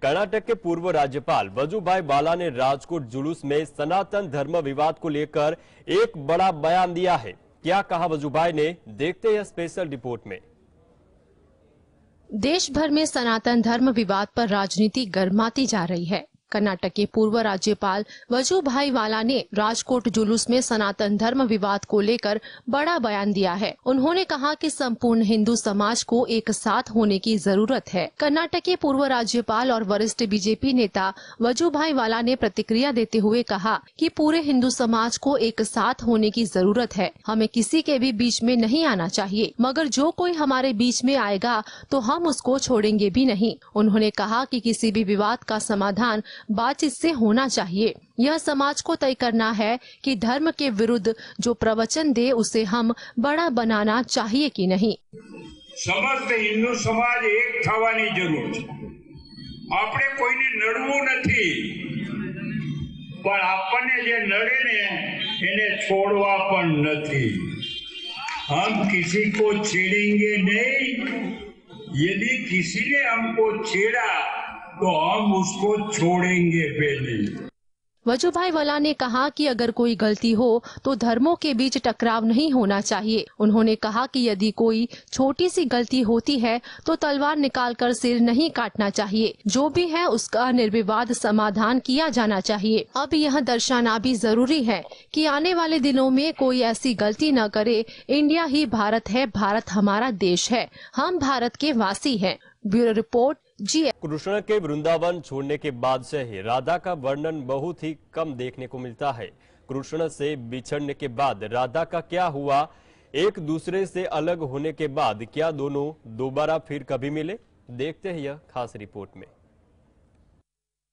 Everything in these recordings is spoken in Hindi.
कर्नाटक के पूर्व राज्यपाल वजुभाई वाला ने राजकोट जुलूस में सनातन धर्म विवाद को लेकर एक बड़ा बयान दिया है। क्या कहा वजुभाई ने, देखते हैं स्पेशल रिपोर्ट में। देश भर में सनातन धर्म विवाद पर राजनीति गर्माती जा रही है। कर्नाटक के पूर्व राज्यपाल वजुभाई वाला ने राजकोट जुलूस में सनातन धर्म विवाद को लेकर बड़ा बयान दिया है। उन्होंने कहा कि संपूर्ण हिंदू समाज को एक साथ होने की जरूरत है। कर्नाटक के पूर्व राज्यपाल और वरिष्ठ बीजेपी नेता वजुभाई वाला ने प्रतिक्रिया देते हुए कहा कि पूरे हिंदू समाज को एक साथ होने की जरूरत है। हमें किसी के भी बीच में नहीं आना चाहिए, मगर जो कोई हमारे बीच में आएगा तो हम उसको छोड़ेंगे भी नहीं। उन्होंने कहा कि किसी भी विवाद का समाधान बातचीत से होना चाहिए। यह समाज को तय करना है कि धर्म के विरुद्ध जो प्रवचन दे उसे हम बड़ा बनाना चाहिए कि नहीं। समस्त हिंदू समाज एक થવાની જરૂર છે। આપણે કોઈને નડવું નથી, પણ આપણને જે નડે ને એને છોડવા પણ નથી। हम किसी को छेड़ेंगे नहीं, यदि किसी ने हमको छेड़ा तो हम उसको छोड़ेंगे भी नहीं। वजुभाई वाला ने कहा कि अगर कोई गलती हो तो धर्मों के बीच टकराव नहीं होना चाहिए। उन्होंने कहा कि यदि कोई छोटी सी गलती होती है तो तलवार निकालकर सिर नहीं काटना चाहिए। जो भी है उसका निर्विवाद समाधान किया जाना चाहिए। अब यह दर्शाना भी जरूरी है कि आने वाले दिनों में कोई ऐसी गलती न करे। इंडिया ही भारत है, भारत हमारा देश है, हम भारत के वासी हैं। ब्यूरो रिपोर्ट जी। कृष्ण के वृंदावन छोड़ने के बाद से ही राधा का वर्णन बहुत ही कम देखने को मिलता है। कृष्ण से बिछड़ने के बाद राधा का क्या हुआ, एक दूसरे से अलग होने के बाद क्या दोनों दोबारा फिर कभी मिले, देखते हैं यह खास रिपोर्ट में।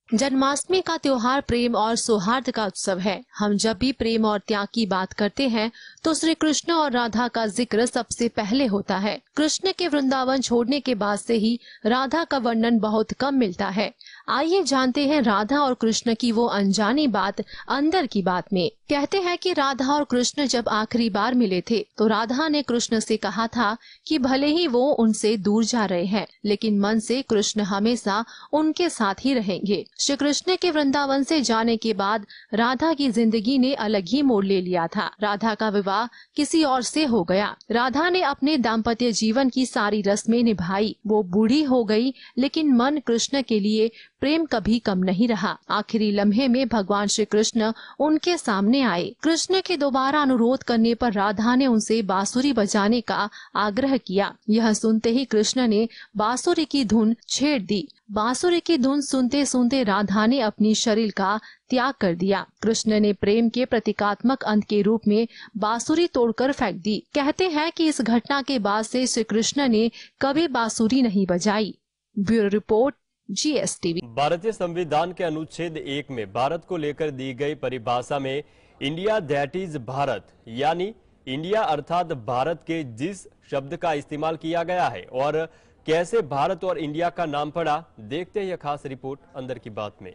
जन्माष्टमी का त्योहार प्रेम और सौहार्द का उत्सव है। हम जब भी प्रेम और त्याग की बात करते हैं तो श्री कृष्ण और राधा का जिक्र सबसे पहले होता है। कृष्ण के वृंदावन छोड़ने के बाद से ही राधा का वर्णन बहुत कम मिलता है। आइए जानते हैं राधा और कृष्ण की वो अनजानी बात अंदर की बात में। कहते हैं कि राधा और कृष्ण जब आखिरी बार मिले थे तो राधा ने कृष्ण से कहा था कि भले ही वो उनसे दूर जा रहे हैं, लेकिन मन से कृष्ण हमेशा उनके साथ ही रहेंगे। श्री कृष्ण के वृंदावन से जाने के बाद राधा की जिंदगी ने अलग ही मोड़ ले लिया था। राधा का विवाह किसी और से हो गया। राधा ने अपने दाम्पत्य जीवन की सारी रस्में निभाई। वो बूढ़ी हो गई, लेकिन मन कृष्ण के लिए प्रेम कभी कम नहीं रहा। आखिरी लम्हे में भगवान श्री कृष्ण उनके सामने आए। कृष्ण के दोबारा अनुरोध करने पर राधा ने उनसे बांसुरी बजाने का आग्रह किया। यह सुनते ही कृष्ण ने बांसुरी की धुन छेड़ दी। बांसुरी की धुन सुनते सुनते राधा ने अपनी शरीर का त्याग कर दिया। कृष्ण ने प्रेम के प्रतीकात्मक अंत के रूप में बांसुरी तोड़कर फेंक दी। कहते हैं कि इस घटना के बाद से श्री कृष्ण ने कभी बांसुरी नहीं बजाई। Bureau report GSTV। भारतीय संविधान के अनुच्छेद 1 में भारत को लेकर दी गई परिभाषा में इंडिया दैट इज भारत यानी इंडिया अर्थात भारत के जिस शब्द का इस्तेमाल किया गया है और कैसे भारत और इंडिया का नाम पड़ा, देखते हैं यह खास रिपोर्ट अंदर की बात में।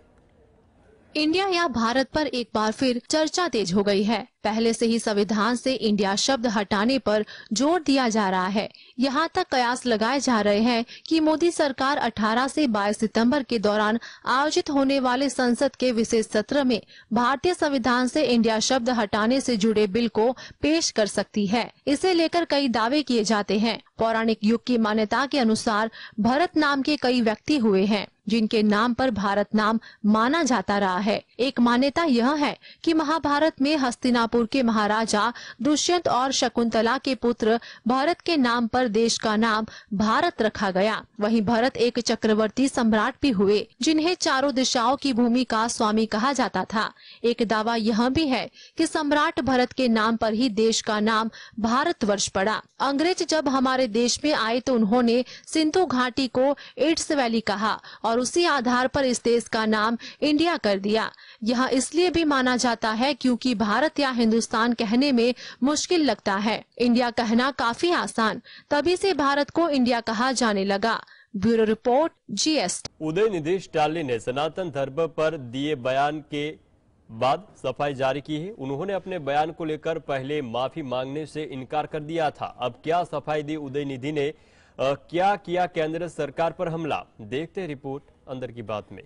इंडिया या भारत पर एक बार फिर चर्चा तेज हो गई है। पहले से ही संविधान से इंडिया शब्द हटाने पर जोर दिया जा रहा है। यहाँ तक कयास लगाए जा रहे हैं कि मोदी सरकार 18 से 22 सितंबर के दौरान आयोजित होने वाले संसद के विशेष सत्र में भारतीय संविधान से इंडिया शब्द हटाने से जुड़े बिल को पेश कर सकती है। इसे लेकर कई दावे किए जाते हैं। पौराणिक युग की मान्यता के अनुसार भरत नाम के कई व्यक्ति हुए हैं जिनके नाम पर भारत नाम माना जाता रहा है। एक मान्यता यह है कि महाभारत में हस्तिनापुर के महाराजा दुष्यंत और शकुंतला के पुत्र भरत के नाम पर देश का नाम भारत रखा गया। वहीं भरत एक चक्रवर्ती सम्राट भी हुए जिन्हें चारों दिशाओं की भूमि का स्वामी कहा जाता था। एक दावा यह भी है कि सम्राट भरत के नाम पर ही देश का नाम भारतवर्ष पड़ा। अंग्रेज जब हमारे देश में आए तो उन्होंने सिंधु घाटी को इंडस वैली कहा और उसी आधार पर इस देश का नाम इंडिया कर दिया। यह इसलिए भी माना जाता है क्योंकि भारत या हिंदुस्तान कहने में मुश्किल लगता है, इंडिया कहना काफी आसान, तभी से भारत को इंडिया कहा जाने लगा। Bureau report GST। Udhayanidhi Stalin ने सनातन धर्म पर दिए बयान के बाद सफाई जारी की है। उन्होंने अपने बयान को लेकर पहले माफी मांगने से इनकार कर दिया था। अब क्या सफाई दी उदयनिधि ने, क्या किया केंद्र सरकार पर हमला, देखते रिपोर्ट अंदर की बात में।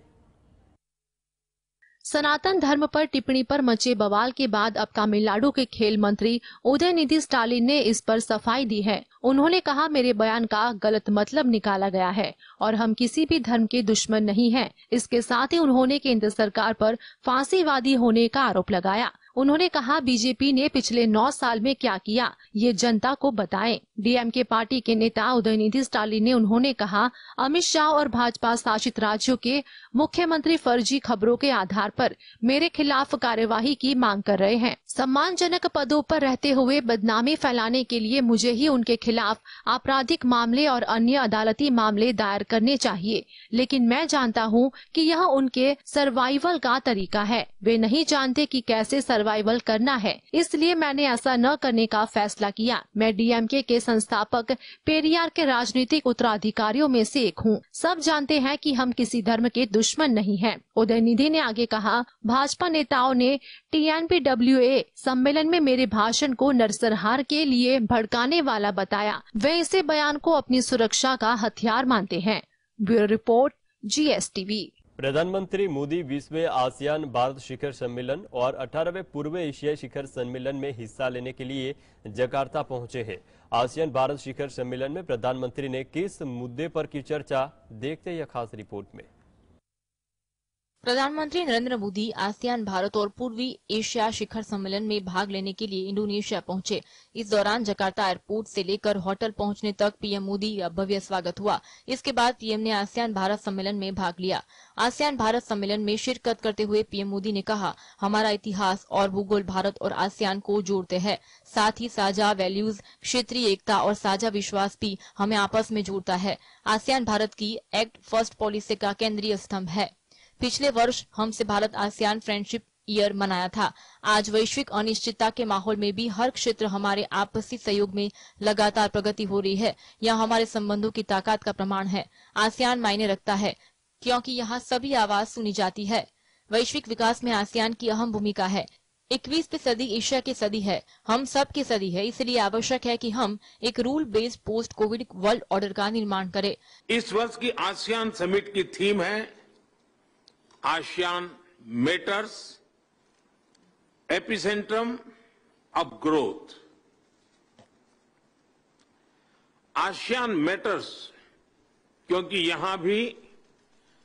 सनातन धर्म पर टिप्पणी पर मचे बवाल के बाद अब तमिलनाडु के खेल मंत्री उदयनिधि स्टालिन ने इस पर सफाई दी है। उन्होंने कहा, मेरे बयान का गलत मतलब निकाला गया है और हम किसी भी धर्म के दुश्मन नहीं हैं। इसके साथ ही उन्होंने केंद्र सरकार पर फांसीवादी होने का आरोप लगाया। उन्होंने कहा, बीजेपी ने पिछले 9 साल में क्या किया ये जनता को बताएं। डीएमके पार्टी के नेता उदयनिधि स्टालिन ने उन्होंने कहा, अमित शाह और भाजपा शासित राज्यों के मुख्यमंत्री फर्जी खबरों के आधार पर मेरे खिलाफ कार्यवाही की मांग कर रहे हैं। सम्मानजनक पदों पर रहते हुए बदनामी फैलाने के लिए मुझे ही उनके खिलाफ आपराधिक मामले और अन्य अदालती मामले दायर करने चाहिए, लेकिन मैं जानता हूं कि यह उनके सर्वाइवल का तरीका है। वे नहीं जानते कि कैसे सर्वाइवल करना है, इसलिए मैंने ऐसा न करने का फैसला किया। मैं डीएमके के संस्थापक पेरियार के राजनीतिक उत्तराधिकारियों में से एक हूँ। सब जानते हैं कि हम किसी धर्म के दुश्मन नहीं हैं। उदयनिधि ने आगे कहा, भाजपा नेताओं ने TNPWA सम्मेलन में मेरे भाषण को नरसंहार के लिए भड़काने वाला बताया। वे इसे बयान को अपनी सुरक्षा का हथियार मानते हैं। Bureau report, GSTV। प्रधानमंत्री मोदी 20वें आसियान भारत शिखर सम्मेलन और 18वें पूर्व एशियाई शिखर सम्मेलन में हिस्सा लेने के लिए जकार्ता पहुंचे हैं। आसियान भारत शिखर सम्मेलन में प्रधानमंत्री ने किस मुद्दे पर की चर्चा, देखते हैं यह खास रिपोर्ट में। प्रधानमंत्री नरेंद्र मोदी आसियान भारत और पूर्वी एशिया शिखर सम्मेलन में भाग लेने के लिए इंडोनेशिया पहुंचे। इस दौरान जकार्ता एयरपोर्ट से लेकर होटल पहुंचने तक पीएम मोदी का भव्य स्वागत हुआ। इसके बाद पीएम ने आसियान भारत सम्मेलन में भाग लिया। आसियान भारत सम्मेलन में शिरकत करते हुए पीएम मोदी ने कहा, हमारा इतिहास और भूगोल भारत और आसियान को जोड़ते हैं। साथ ही साझा वैल्यूज, क्षेत्रीय एकता और साझा विश्वास भी हमें आपस में जोड़ता है। आसियान भारत की एक्ट फर्स्ट पॉलिसी का केंद्रीय स्तंभ है। पिछले वर्ष हमसे भारत आसियान फ्रेंडशिप ईयर मनाया था। आज वैश्विक अनिश्चितता के माहौल में भी हर क्षेत्र हमारे आपसी सहयोग में लगातार प्रगति हो रही है। यह हमारे संबंधों की ताकत का प्रमाण है। आसियान मायने रखता है क्योंकि यहाँ सभी आवाज सुनी जाती है। वैश्विक विकास में आसियान की अहम भूमिका है। 21वीं सदी एशिया की सदी है, हम सब की सदी है। इसलिए आवश्यक है कि हम एक rule based post COVID world order का निर्माण करें। इस वर्ष की आसियान समिट की थीम है ASEAN matters, epicentrum of growth. ASEAN matters क्योंकि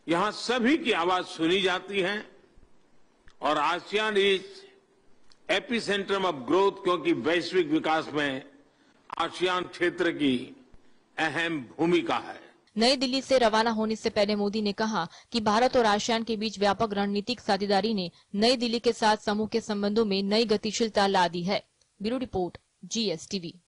यहां सभी की आवाज सुनी जाती है, और ASEAN is epicentrum of growth क्योंकि वैश्विक विकास में आसियान क्षेत्र की अहम भूमिका है। नई दिल्ली से रवाना होने से पहले मोदी ने कहा कि भारत और आसियान के बीच व्यापक रणनीतिक साझेदारी ने नई दिल्ली के साथ समूह के संबंधों में नई गतिशीलता ला दी है। Bureau report, GSTV।